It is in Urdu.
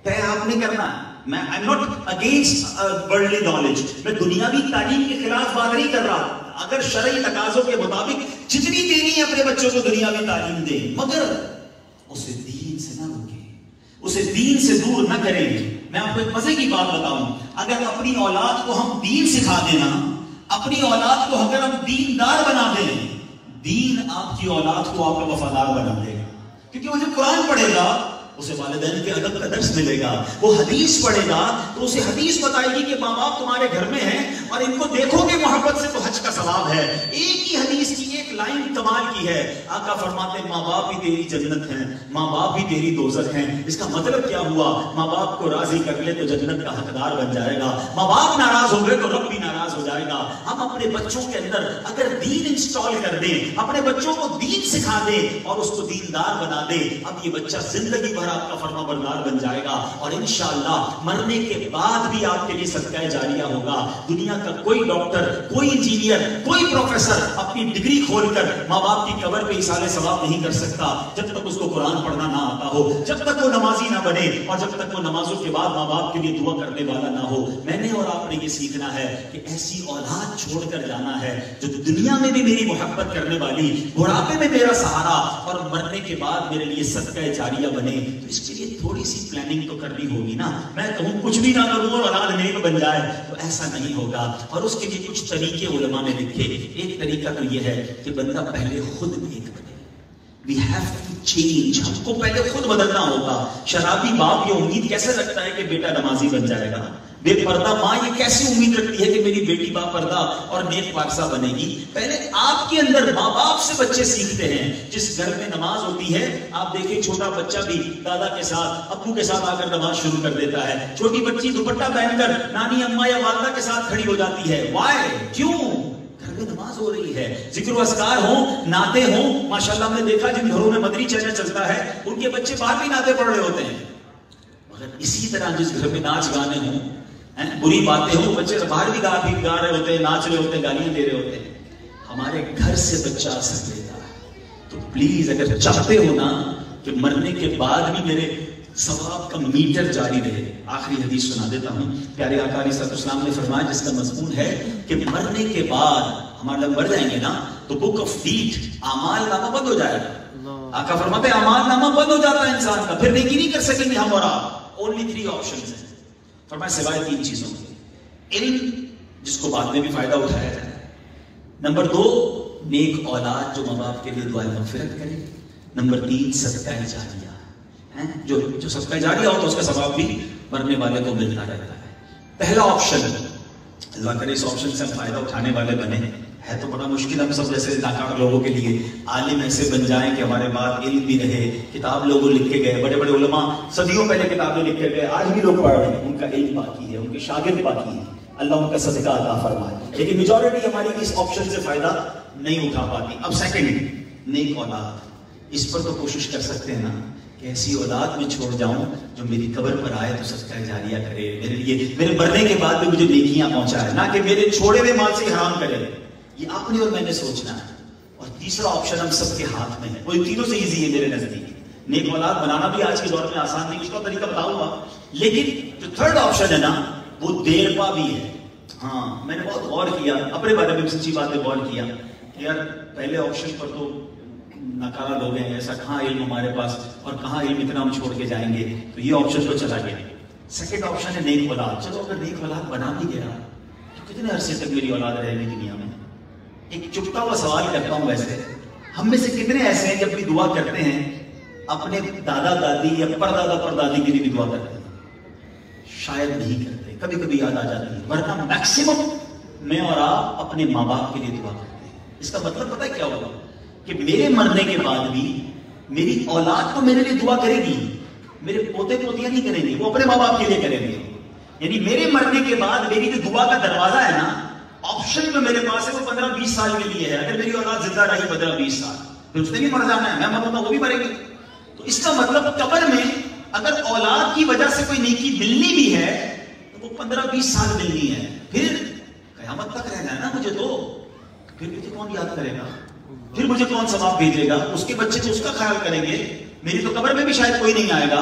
طے آپ نے کرنا ہے. میں I'm not against worldly knowledge. میں دنیاوی تعلیم کے خلاف بات نہیں کر رہا. اگر شرعی تقاضوں کے مطابق جتنی دینی ہے اپنے بچوں کو دنیاوی تعلیم دیں، مگر اسے دین سے نہ روکیں، اسے دین سے دور نہ کریں. میں آپ کو ایک مزے کی بات بتاؤں، اگر اپنی اولاد کو ہم دین سکھا دینا، اپنی اولاد کو اگر ہم دیندار بنا دیں، دین آپ کی اولاد کو آپ کا وفادار بنا دے گا. کیونکہ وہ جب قرآن پڑھے گا اسے والدین کے ادب کا درس ملے گا. وہ حدیث پڑھے گا تو اسے حدیث بتائے گی کہ ماں باپ تمہارے گھر میں ہیں اور ان کو دیکھو گے محبت سے تو حج کا ثواب ہے. ایک ہی حدیث کی ایک لائن کمال کی ہے. آقا فرماتے ہیں ماں باپ ہی تیری جنت ہیں، ماں باپ ہی تیری دوزخ ہیں. اس کا مطلب کیا ہوا؟ ماں باپ کو راضی کر لے تو جنت کا حقدار بن جائے گا، ماں باپ ناراض ہو گئے تو رب بھی ناراض ہو جائے گا. ہم اپنے بچوں کے اندر اگر دین انسٹال کر دیں، اپنے بچوں کو دین سکھا دیں اور اس کو دیندار بنا دیں، اب یہ بچہ زندگی بھر آپ کا فرما بردار بن جائے گا اور انشاءاللہ مرنے کے بعد بھی آپ کے لیے صدقہ جاریہ ہوگا. دنیا کا کوئی ڈاکٹر، کوئی انجینئر، کوئی پروفیسر اپنی ڈگری کھول کر ماں باپ کی قبر پہ ایصال ثواب نہیں کر سکتا جب تک اس کو قرآن پڑھنا نہ آتا ہو، جب تک وہ نمازی نہ بنے اور جب تک وہ نمازوں کے بعد ماں باپ کے لیے دعا کرنے والا نہ ہو. میں نے اور آپ نے یہ سیکھنا ہے کہ ایسی اولاد چھوڑ کر جانا ہے جو دنیا میں بھی میری محبت کرنے والی، بڑھاپے میں میرا سہارا اور مرنے کے بعد میرے لیے صدقہ جاریہ بنے. تو اس کے لیے تھوڑی سی پلاننگ تو کرنی ہوگی نا. میں کہوں کچھ بھی نہ کروں اور اولاد نیک بن جائے تو ایسا نہیں ہوگا. اور اس کے لیے کچھ طریقے علماء نے لکھے. ایک طریقہ تو یہ ہے کہ بندہ پہلے خود نیک بنے. We have to change. ہم کو پہلے خود بدلنا ہوگا. شرابی باپ یہ امید کیسے رکھتا ہے کہ بیٹا نمازی بن جائے گا؟ بے پردہ ماں یہ کیسی امید رکھتی ہے کہ میری بیٹی با پردہ اور نیک پارسا بنے گی؟ پہلے آپ کے اندر ماں باپ سے بچے سیکھتے ہیں. جس گھر میں نماز ہوتی ہے آپ دیکھیں چھوٹا بچہ بھی دادا کے ساتھ ابو کے ساتھ آ کر نماز شروع کر دیتا ہے. چھوٹی بچی دوپٹہ پہن کر نانی اماں یا والدہ کے ساتھ کھڑی ہو جاتی ہے. Why؟ کیوں؟ گھر میں نماز ہو رہی ہے، ذکر و اذکار ہوں، نعتیں ہوں. ماشاءاللہ ہم نے دیکھا جن گھروں میں مدنی چینل چلتا ہے ان کے بچے باہر بھی نعتیں پڑھ رہے ہوتے ہیں. مگر اسی طرح جس گھر میں ناچ گانے ہوں، بری باتیں ہوں، بچے باہر بھی گا رہے ہوتے ہیں، ناچ رہے ہوتے ہیں، گالیاں دے رہے ہوتے ہیں. ہمارے گھر سے بچہ اثر لیتا ہے. تو پلیز اگر چاہتے ہو نا کہ مرنے کے بعد بھی میرے ثواب کا میٹر جاری رہے، آخری حدیث سنا دیتا ہوں. پیارے آقا علیہ الصلوۃ والسلام نے فرمایا جس کا مضمون ہے کہ مرنے کے بعد ہمارے لوگ مر جائیں گے نا تو بک آف ڈیڈ، اعمال نامہ بند ہو جائے گا. آقا فرماتے ہیں اعمال نامہ بند ہو جاتا ہے انسان کا، پھر نیکی نہیں کر سکیں گے ہم اور آپ. اونلی 3 آپشنز ہیں. فرمایا سوائے 3 چیزوں کے. علم جس کو بعد میں بھی فائدہ اٹھایا جائے. نمبر 2 نیک اولاد جو ماں باپ کے لیے دعائیں مغفرت کرے. نمبر 3 صدقہ جاریہ، جو صدقہ جاریہ ہو تو اس کا ثواب بھی مرنے والے کو ملتا رہتا ہے. پہلا آپشن، اللہ کرے اس آپشن سے ہم فائدہ اٹھانے والے بنے. ہے تو بڑا مشکل ہم سب جیسے ناکام لوگوں کے لیے. عالم ایسے بن جائیں کہ ہمارے بعد علم بھی رہے. کتاب لوگوں لکھ کے گئے، بڑے بڑے علماء صدیوں پہلے کتابیں لکھ کے گئے، آج بھی لوگ پڑھ رہے ہیں، ان کا علم باقی ہے، ان کے شاگرد باقی ہیں. اللہ ان کا صدقہ عطا فرمائے. لیکن میجورٹی ہماری اس آپشن سے فائدہ نہیں اٹھا پاتی. اب سیکنڈ، نیک اولاد. اس پر تو کوشش کر سکتے ہیں نا کہ ایسی اولاد میں چھوڑ جاؤں جو میری قبر پر آئے تو صدقہ جاریہ کرے، میرے لیے میرے مرنے کے بعد بھی مجھے نیکیاں پہنچائے، نہ کہ میرے چھوڑے ہوئے مال سے حرام کرے. یہ آپ نے اور میں نے سوچنا ہے. اور تیسرا آپشن ہم سب کے ہاتھ میں ہے. وہ تینوں سے ایزی ہے میرے نزدیک. نیک اولاد بنانا بھی آج کے دور میں آسان نہیں، اس کا طریقہ بتاؤں گا. لیکن جو تھرڈ آپشن ہے نا وہ دیر پا بھی ہے. ہاں میں نے بہت غور کیا، اپنے بارے میں سچی بات ہے، غور کیا کہ یار پہلے آپشن پر تو ناکارہ لوگ ہیں، ایسا کہاں علم ہمارے پاس اور کہاں علم اتنا ہم چھوڑ کے جائیں گے، تو یہ آپشن تو چلا گیا. سیکنڈ آپشن ہے نیک اولاد. چلو اگر نیک اولاد بنا بھی گیا تو کتنے عرصے تک میری اولاد رہے گی دنیا میں؟ ایک چپتا ہوا سوال کرتا ہوں، ویسے ہم میں سے کتنے ایسے ہیں جب بھی دعا کرتے ہیں اپنے دادا دادی یا پردادا پردادی کے لیے بھی دعا کرتے ہیں؟ شاید نہیں کرتے، کبھی کبھی یاد آ جاتی ہے، ورنہ میکسیمم میں اور آپ اپنے ماں باپ کے لیے دعا کرتے ہیں. اس کا مطلب پتہ ہے کیا ہوگا؟ کہ میرے مرنے کے بعد بھی میری اولاد تو میرے لیے دعا کرے گی، میرے پوتے پوتیاں نہیں کریں گے، وہ اپنے ماں باپ کے لیے کریں گے. یعنی میرے مرنے کے بعد میری جو دعا کا دروازہ ہے نا، آپشن جو میرے پاس ہے وہ 15-20 سال کے لیے ہے. اگر میری اولاد زندہ رہی 15-20 سال پھر اس نے بھی مر جانا ہے، میں مروں گا وہ بھی مرے گی. تو اس کا مطلب قبر میں اگر اولاد کی وجہ سے کوئی نیکی ملنی بھی ہے تو وہ 15-20 سال ملنی ہے. پھر قیامت تک رہنا ہے نا مجھے، تو پھر مجھے کون یاد کرے گا، پھر مجھے کون ثواب بھیجے گا؟ اس کے بچے تو اس کا خیال کریں گے، میری تو قبر میں بھی شاید کوئی نہیں آئے گا.